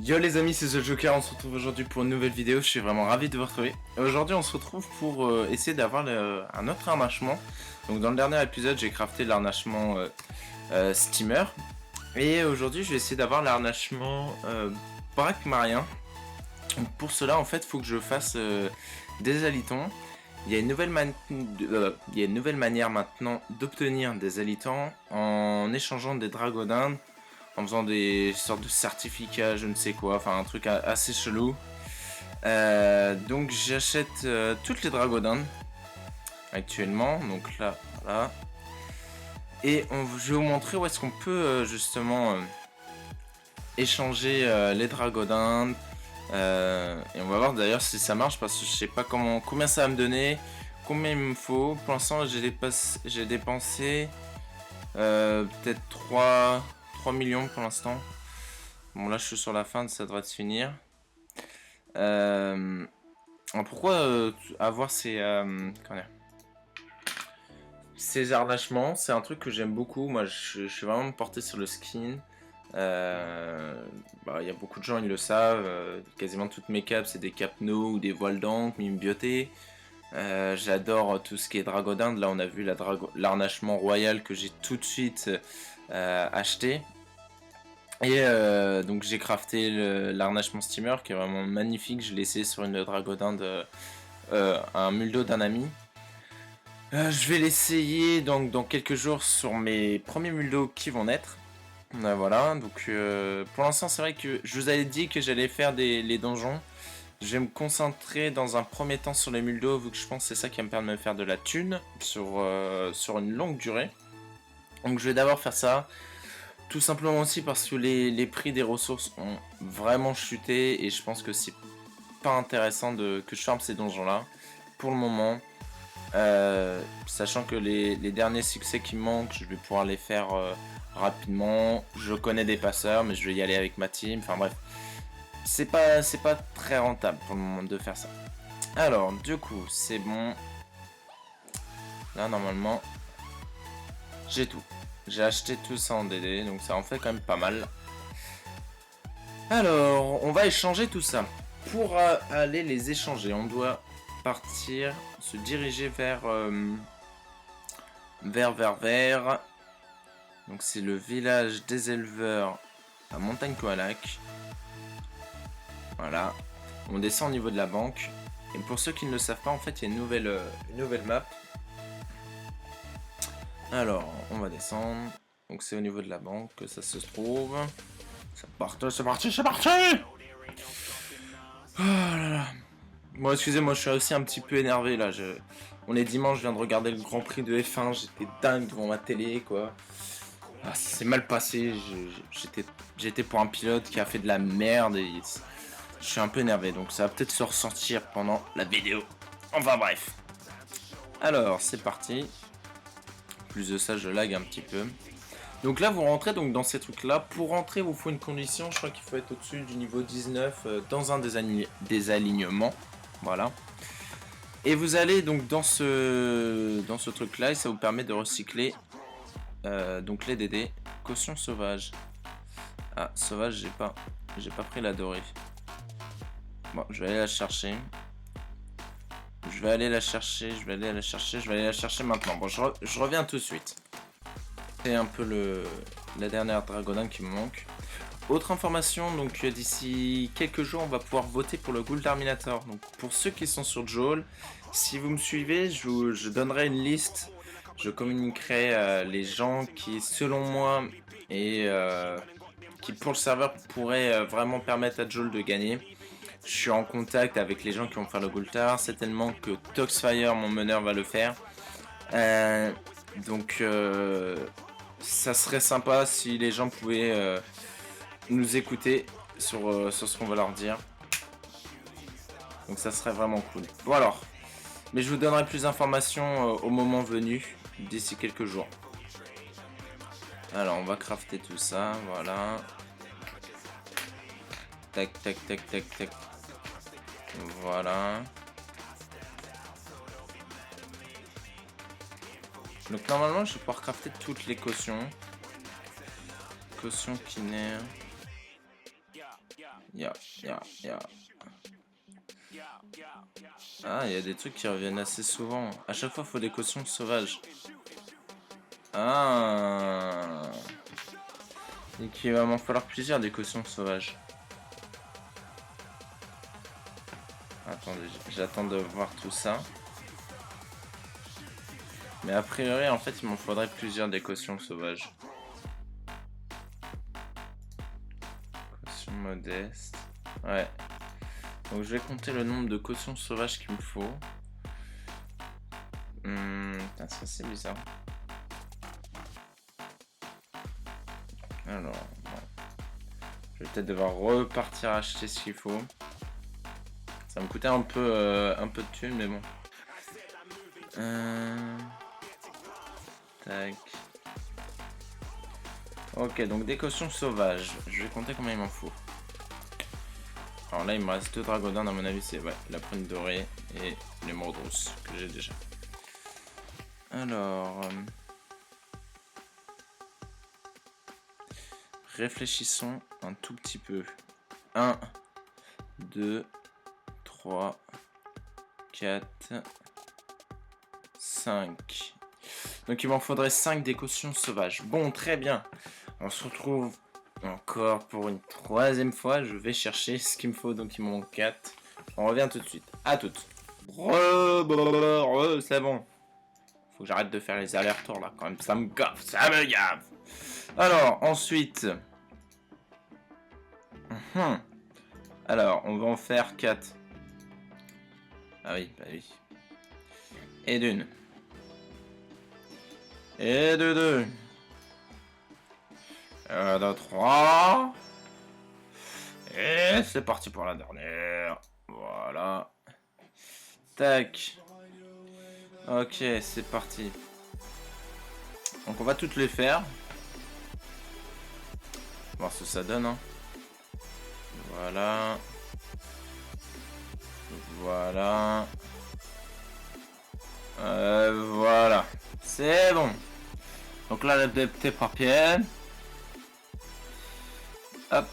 Yo les amis, c'est The Joker, on se retrouve aujourd'hui pour une nouvelle vidéo, je suis vraiment ravi de vous retrouver. Aujourd'hui on se retrouve pour essayer d'avoir un autre harnachement. Donc dans le dernier épisode j'ai crafté l'harnachement steamer. Et aujourd'hui je vais essayer d'avoir l'harnachement braque marien. Donc pour cela en fait il faut que je fasse des alitons. Il y a une nouvelle manière maintenant d'obtenir des alitons en échangeant des dragodins, en faisant des sortes de certificats, je ne sais quoi, enfin un truc assez chelou. Donc j'achète toutes les dragodins actuellement, donc là, voilà. Et je vais vous montrer où est-ce qu'on peut justement échanger les dragodins. Et on va voir d'ailleurs si ça marche parce que je sais pas combien ça va me donner, combien il me faut. Pour l'instant j'ai dépensé peut-être 3 millions pour l'instant. Bon là je suis sur la fin, ça devrait se finir. Pourquoi avoir ces harnachements, c'est un truc que j'aime beaucoup. Moi je suis vraiment porté sur le skin. Y a beaucoup de gens ils le savent. Quasiment toutes mes capes c'est des capes no ou des voiles d'encre, mime bioté. J'adore tout ce qui est dragodinde. Là on a vu l'harnachement royal que j'ai tout de suite acheté. Et donc j'ai crafté l'harnachement steamer qui est vraiment magnifique. Je l'ai laissé sur une dragodinde, un muldo d'un ami. Je vais l'essayer donc dans quelques jours sur mes premiers muldos qui vont naître. Voilà, donc pour l'instant c'est vrai que je vous avais dit que j'allais faire les donjons. Je vais me concentrer dans un premier temps sur les muldos vu que je pense que c'est ça qui va me permettre de me faire de la thune sur une longue durée. Donc je vais d'abord faire ça. Tout simplement aussi parce que les prix des ressources ont vraiment chuté et je pense que c'est pas intéressant que je farme ces donjons là pour le moment. Sachant que les derniers succès qui me manquent, je vais pouvoir les faire rapidement. Je connais des passeurs mais je vais y aller avec ma team, enfin bref. C'est pas très rentable pour le moment de faire ça. Alors du coup c'est bon. Là normalement j'ai tout. J'ai acheté tout ça en DD, donc ça en fait quand même pas mal. Alors, on va échanger tout ça. Pour aller les échanger, on doit partir, se diriger vers... Donc c'est le village des éleveurs à Montagne Koalak. Voilà. On descend au niveau de la banque. Et pour ceux qui ne le savent pas, en fait, il y a une nouvelle map. Alors, on va descendre. Donc c'est au niveau de la banque que ça se trouve. C'est parti. Oh là là. Bon, excusez-moi, je suis aussi un petit peu énervé là. On est dimanche, je viens de regarder le Grand Prix de F1. J'étais dingue devant ma télé, quoi. Ah, ça s'est mal passé. J'étais pour un pilote qui a fait de la merde et je suis un peu énervé. Donc ça va peut-être se ressentir pendant la vidéo. Enfin bref. Alors, c'est parti. Plus de ça, je lag un petit peu. Donc là, vous rentrez donc dans ces trucs-là. Pour rentrer, vous faut une condition. Je crois qu'il faut être au-dessus du niveau 19 dans un des alignements. Voilà. Et vous allez donc dans ce truc-là et ça vous permet de recycler donc les DD. Caution sauvage. Ah, sauvage, j'ai pas pris la dorée. Bon, je vais aller la chercher. Je vais aller la chercher maintenant. Bon, je reviens tout de suite. C'est un peu la dernière dragodin qui me manque. Autre information, donc d'ici quelques jours on va pouvoir voter pour le Ghoul Terminator. Donc pour ceux qui sont sur Joel, si vous me suivez, je donnerai une liste. Je communiquerai les gens qui selon moi et qui pour le serveur pourraient vraiment permettre à Joel de gagner. Je suis en contact avec les gens qui vont faire le Ghoultar. Certainement que Toxfire, mon meneur, va le faire. Donc ça serait sympa si les gens pouvaient nous écouter sur ce qu'on va leur dire. Donc ça serait vraiment cool. Bon alors, mais je vous donnerai plus d'informations au moment venu, d'ici quelques jours. Alors on va crafter tout ça, voilà. Tac. Voilà. Donc normalement je vais pouvoir crafter toutes les cautions. Caution kinaire. Ya, ya, ya. Ah, il y a des trucs qui reviennent assez souvent. À chaque fois, il faut des cautions sauvages. Ah. Et qu'il va m'en falloir plusieurs des cautions sauvages. Attendez, j'attends de voir tout ça. Mais a priori, en fait, il m'en faudrait plusieurs des cautions sauvages. Caution modeste. Ouais. Donc je vais compter le nombre de cautions sauvages qu'il me faut. Ça c'est bizarre. Alors, bon. Je vais peut-être devoir repartir acheter ce qu'il faut. Ça me coûtait un peu de thunes, mais bon. Tac. Ok, donc des cautions sauvages. Je vais compter combien il m'en faut. Alors là, il me reste 2 dragodins, à mon avis, c'est ouais, la prune dorée et les mordros que j'ai déjà. Alors... réfléchissons un tout petit peu. 1, 2, 3, 4, 5. Donc il m'en faudrait 5 des cautions sauvages. Bon, très bien. On se retrouve encore pour une 3e fois. Je vais chercher ce qu'il me faut, donc il me manque 4. On revient tout de suite. À toutes. C'est bon. Faut que j'arrête de faire les allers-retours là quand même. Ça me gaffe, ça me gaffe. Alors, ensuite... Alors, on va en faire 4. Ah oui, bah oui. Et d'une. Et de 2. Et de 3. Et c'est parti pour la dernière. Voilà. Tac. Ok, c'est parti. Donc on va toutes les faire. Voir ce que ça donne. Hein. Voilà. Voilà. Voilà. C'est bon. Donc là, le petit papier. Hop.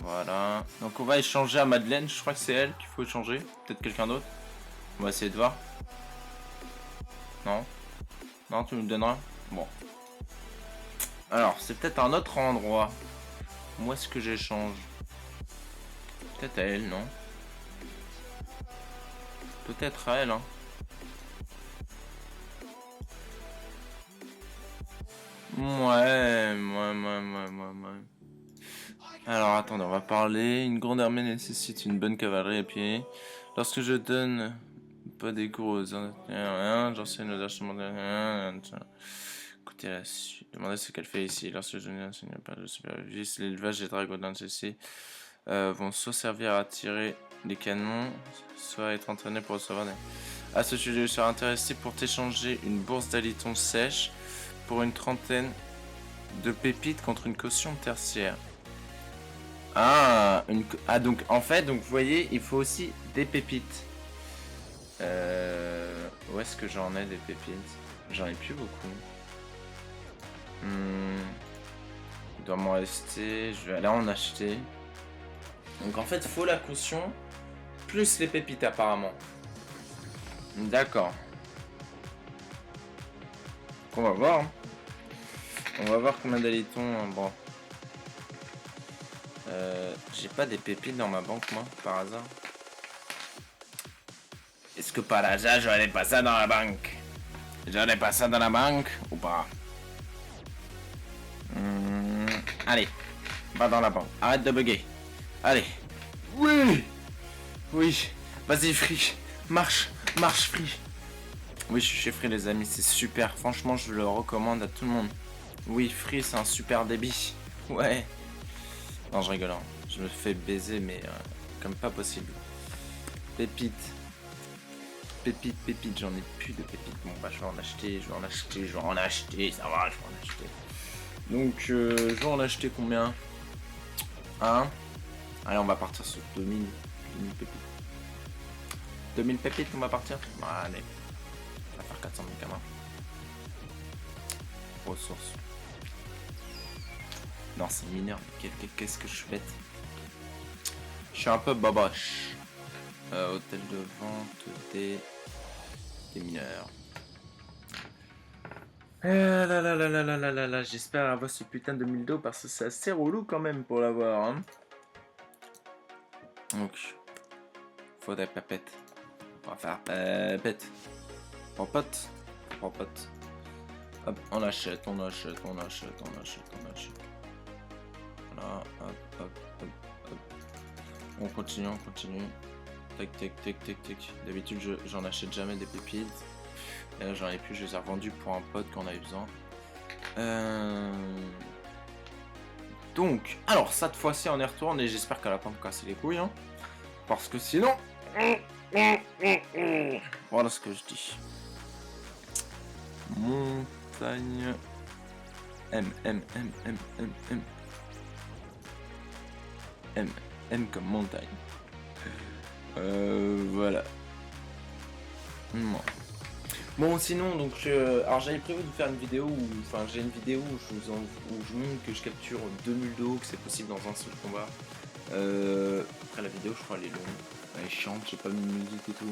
Voilà. Donc on va échanger à Madeleine. Je crois que c'est elle qu'il faut échanger. Peut-être quelqu'un d'autre. On va essayer de voir. Non. Non, tu me donneras. Bon. Alors, c'est peut-être un autre endroit. Où est-ce que j'échange? Peut-être à elle, non? Peut-être à elle, hein. Ouais. Alors, attendez, on va parler. Une grande armée nécessite une bonne cavalerie à pied. Lorsque je donne pas des cours aux j'en sais une écoutez la suite. Demandez ce qu'elle fait ici. Lorsque je n'enseigne pas de superviser, l'élevage des dragodins de ceci vont soit servir à tirer des canons, soit être entraînés pour recevoir des... À ce sujet, je serais intéressé pour t'échanger une bourse d'aliton sèche pour une 30aine de pépites contre une caution tertiaire. Ah, donc en fait, donc vous voyez, il faut aussi des pépites. Où est-ce que j'en ai des pépites? J'en ai plus beaucoup. Il doit m'en rester. Je vais aller en acheter. Donc en fait, il faut la caution plus les pépites apparemment. D'accord. On va voir. Hein. On va voir combien d'alitons. Bon. J'ai pas des pépites dans ma banque, moi, par hasard. Est-ce que par hasard, j'aurais pas ça dans la banque? J'aurais pas ça dans la banque ou pas? Allez, va dans la banque. Arrête de bugger. Allez. Oui. Oui. Vas-y, Free. Marche. Marche, Free. Oui, je suis chez Free, les amis. C'est super. Franchement, je le recommande à tout le monde. Oui, Free, c'est un super débit. Ouais. Non, je rigole. Hein. Je me fais baiser, mais comme pas possible. Pépite. Pépite, j'en ai plus de pépites. Bon, bah, je vais en acheter, ça va, je vais en acheter. Donc, je vais en acheter combien? 1. Allez, on va partir sur 2000 pépites. 2000 pépites, on va partir. Allez. On va faire 400 000 quand même. Ressources. Non, c'est mineur. Qu'est-ce que je suis bête. suis un peu baboche. Hôtel de vente des mineurs. Là, j'espère avoir ce putain de 1000 dos parce que c'est assez relou quand même pour l'avoir. Hein. Donc, faudrait papette. On va faire papette. En pote. En pote. Hop, on achète. Voilà, hop. On continue. Tac. D'habitude, j'en achète jamais des pépites. Et là, j'en ai plus, je les ai revendus pour un pote qu'on avait besoin. Donc, alors, cette fois-ci, on est retourné. J'espère qu'elle va pas me casser les couilles. Hein, parce que sinon... Voilà ce que je dis. Montagne... M comme montagne. Voilà. Bon, sinon, donc, alors j'avais prévu de faire une vidéo où, enfin, j'ai une vidéo où je montre que je capture 2000 d'eau, que c'est possible dans un seul combat. Après la vidéo, je crois, elle est longue, elle est chiante, j'ai pas mis de musique et tout.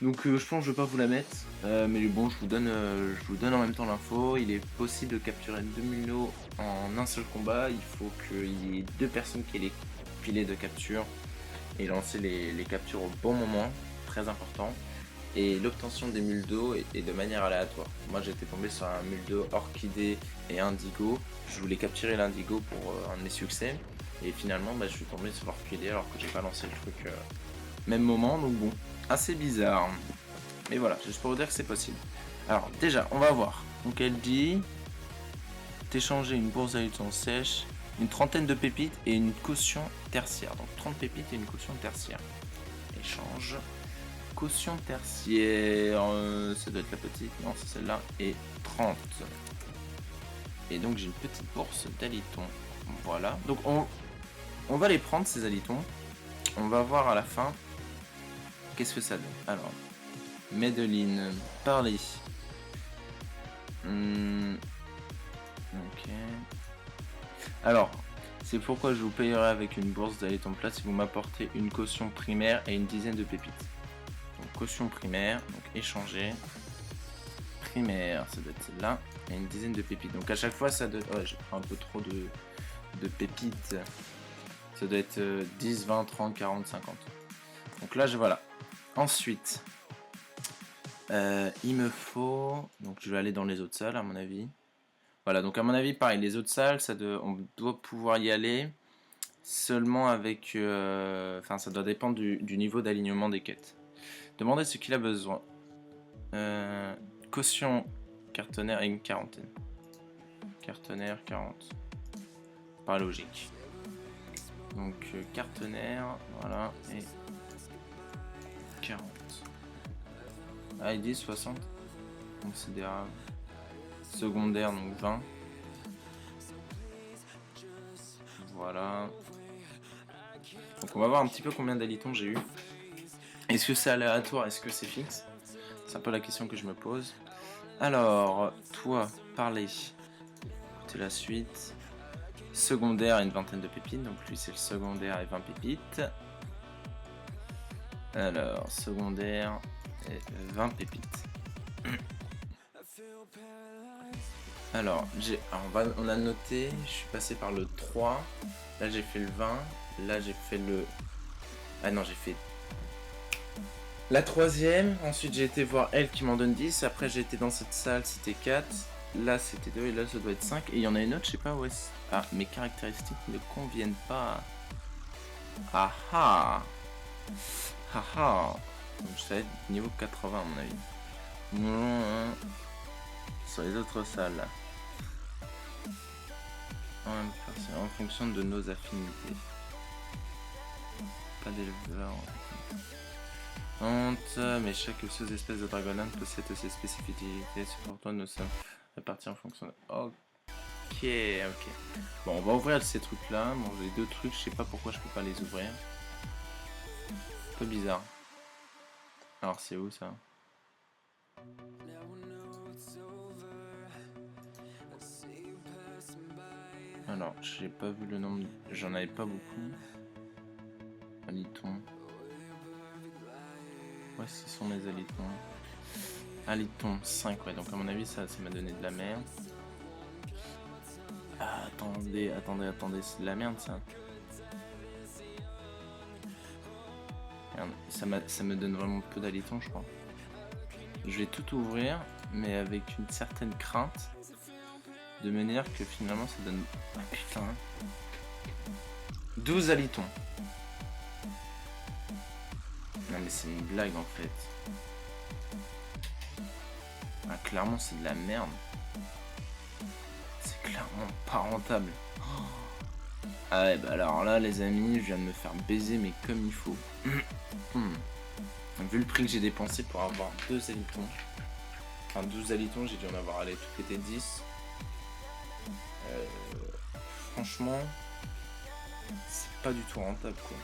Donc, je pense que je vais pas vous la mettre, mais bon, je vous donne en même temps l'info. Il est possible de capturer 2000 d'eau en un seul combat. Il faut qu'il y ait 2 personnes qui aient les pilets de capture et lancer les captures au bon moment, très important. Et l'obtention des muldos est de manière aléatoire. Moi j'étais tombé sur un muldo orchidée et indigo. Je voulais capturer l'indigo pour un de mes succès. Et finalement je suis tombé sur l'orchidée alors que j'ai pas lancé le truc même moment. Donc bon, assez bizarre. Mais voilà, juste pour vous dire que c'est possible. Alors déjà, on va voir. Donc elle dit t'échanger une bourse d'halutons sèche, une trentaine de pépites et une caution tertiaire. Donc 30 pépites et une caution tertiaire. Échange. Caution tertiaire, ça doit être la petite, non c'est celle-là, et 30. Et donc j'ai une petite bourse d'halitons. Voilà, donc on va les prendre ces halitons. On va voir à la fin qu'est-ce que ça donne. Alors, Medellin, parler. Ok. Alors, c'est pourquoi je vous payerai avec une bourse d'halitons plate si vous m'apportez une caution primaire et une dizaine de pépites. Donc caution primaire, donc échanger. Primaire, ça doit être celle-là. Et une dizaine de pépites. Donc à chaque fois, ça doit... Ouais, j'ai pris un peu trop de pépites. Ça doit être 10, 20, 30, 40, 50. Donc là, voilà. Ensuite, il me faut... Donc je vais aller dans les autres salles, à mon avis. Voilà, donc à mon avis, pareil, les autres salles, on doit pouvoir y aller seulement avec... Enfin, ça doit dépendre du niveau d'alignement des quêtes. Demandez ce qu'il a besoin. Caution cartonnaire et une quarantaine. Cartonnaire 40. Pas logique. Donc cartonnaire, voilà, et 40. Ah, il dit 60. Considérable. Secondaire, donc 20. Voilà. Donc on va voir un petit peu combien d'halitons j'ai eu. Est-ce que c'est aléatoire? Est-ce que c'est fixe? C'est un peu la question que je me pose. Alors, toi, parler. Écoutez la suite. Secondaire, une vingtaine de pépites. Donc lui, c'est le secondaire et 20 pépites. Alors, secondaire et 20 pépites. Alors, on a noté, je suis passé par le 3. Là, j'ai fait le 20. Là, j'ai fait le... Ah non, j'ai fait la troisième. Ensuite, j'ai été voir elle qui m'en donne 10. Après, j'ai été dans cette salle, c'était 4. Là, c'était 2 et là, ça doit être 5. Et il y en a une autre, je sais pas où est-ce... Ah, mes caractéristiques ne conviennent pas. Ah ah. Ah ah. Donc, ça va être niveau 80 à mon avis. Non, sur les autres salles. En fonction de nos affinités. Pas d'éleveur. Honte, mais chaque sous-espèce de dragonite possède ses spécificités. C'est pourquoi nous sommes répartis en fonction de... Ok. Bon, on va ouvrir ces trucs-là. Bon, j'ai 2 trucs, je sais pas pourquoi je peux pas les ouvrir. Un peu bizarre. Alors, c'est où ça? Alors, j'ai pas vu le nombre... J'en avais pas beaucoup. Où est-ce qu'ils sont mes halitons? Haliton 5, ouais, donc à mon avis ça m'a donné de la merde. Ah, attendez, c'est de la merde ça. Merde, ça me donne vraiment peu d'halitons, je crois. Je vais tout ouvrir, mais avec une certaine crainte, de manière que finalement ça donne... Ah putain. 12 halitons. Non mais c'est une blague en fait. Ah, clairement c'est de la merde. C'est clairement pas rentable. Ah ouais, bah alors là les amis, je viens de me faire baiser mais comme il faut. Vu le prix que j'ai dépensé pour avoir 2 halitons, enfin 12 halitons, j'ai dû en avoir allé tout pété 10. Franchement, c'est pas du tout rentable quoi.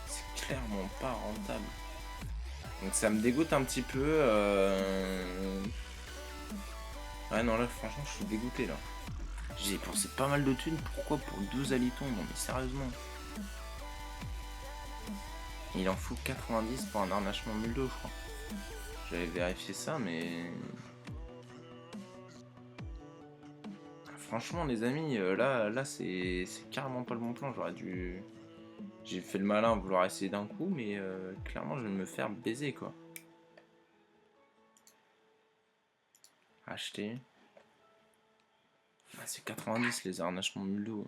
C'est clairement pas rentable. Donc ça me dégoûte un petit peu. Ouais non là franchement je suis dégoûté là. J'ai dépensé pas mal de thunes, pourquoi pour 12 halitons? Non mais sérieusement. Il en faut 90 pour un harnachement muldo je crois. J'avais vérifié ça mais... Franchement les amis, là c'est carrément pas le bon plan, j'aurais dû... J'ai fait le malin à vouloir essayer d'un coup, mais clairement je vais me faire baiser quoi. Acheter. Ah, c'est 90 les harnachements muldo.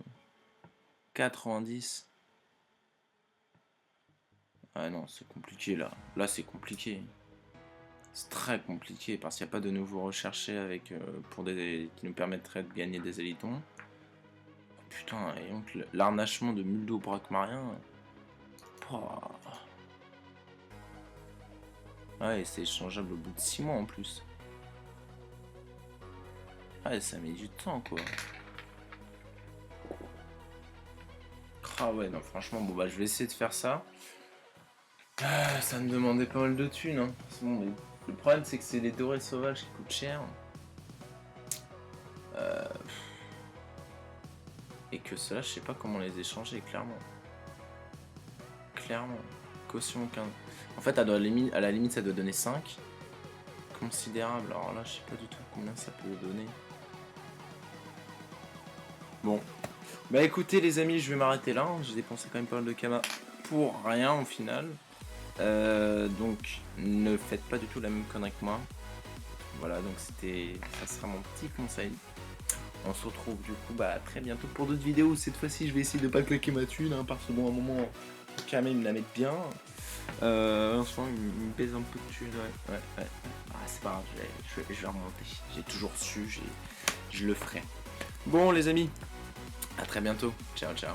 90. Ah non, c'est compliqué là. Là c'est compliqué. C'est très compliqué parce qu'il n'y a pas de nouveaux recherchés avec, qui nous permettraient de gagner des halitons. Oh, putain, et donc l'arnachement de muldo braquemarien. Ouais, c'est échangeable au bout de 6 mois en plus. Ouais, ça met du temps quoi. Ah ouais, non, franchement, bon bah je vais essayer de faire ça. Ah, ça me demandait pas mal de thunes. Hein. Bon, mais le problème, c'est que c'est les dorés sauvages qui coûtent cher. Et que cela, je sais pas comment les échanger, clairement. Clairement. Caution 15. En fait, à la limite, ça doit donner 5. Considérable. Alors là, je sais pas du tout combien ça peut donner. Bon. Bah écoutez, les amis, je vais m'arrêter là. J'ai dépensé quand même pas mal de kama pour rien au final. Donc, ne faites pas du tout la même connerie que moi. Voilà, donc ça sera mon petit conseil. On se retrouve du coup très bientôt pour d'autres vidéos. Cette fois-ci, je vais essayer de pas claquer ma thune, hein, parce que bon, à un moment, quand même, ils me la mettent bien. En ce moment, ils me pèsent un peu de thune. Ouais. Ah, c'est pas grave, je vais remonter. J'ai toujours su, je le ferai. Bon, les amis, à très bientôt. Ciao, ciao.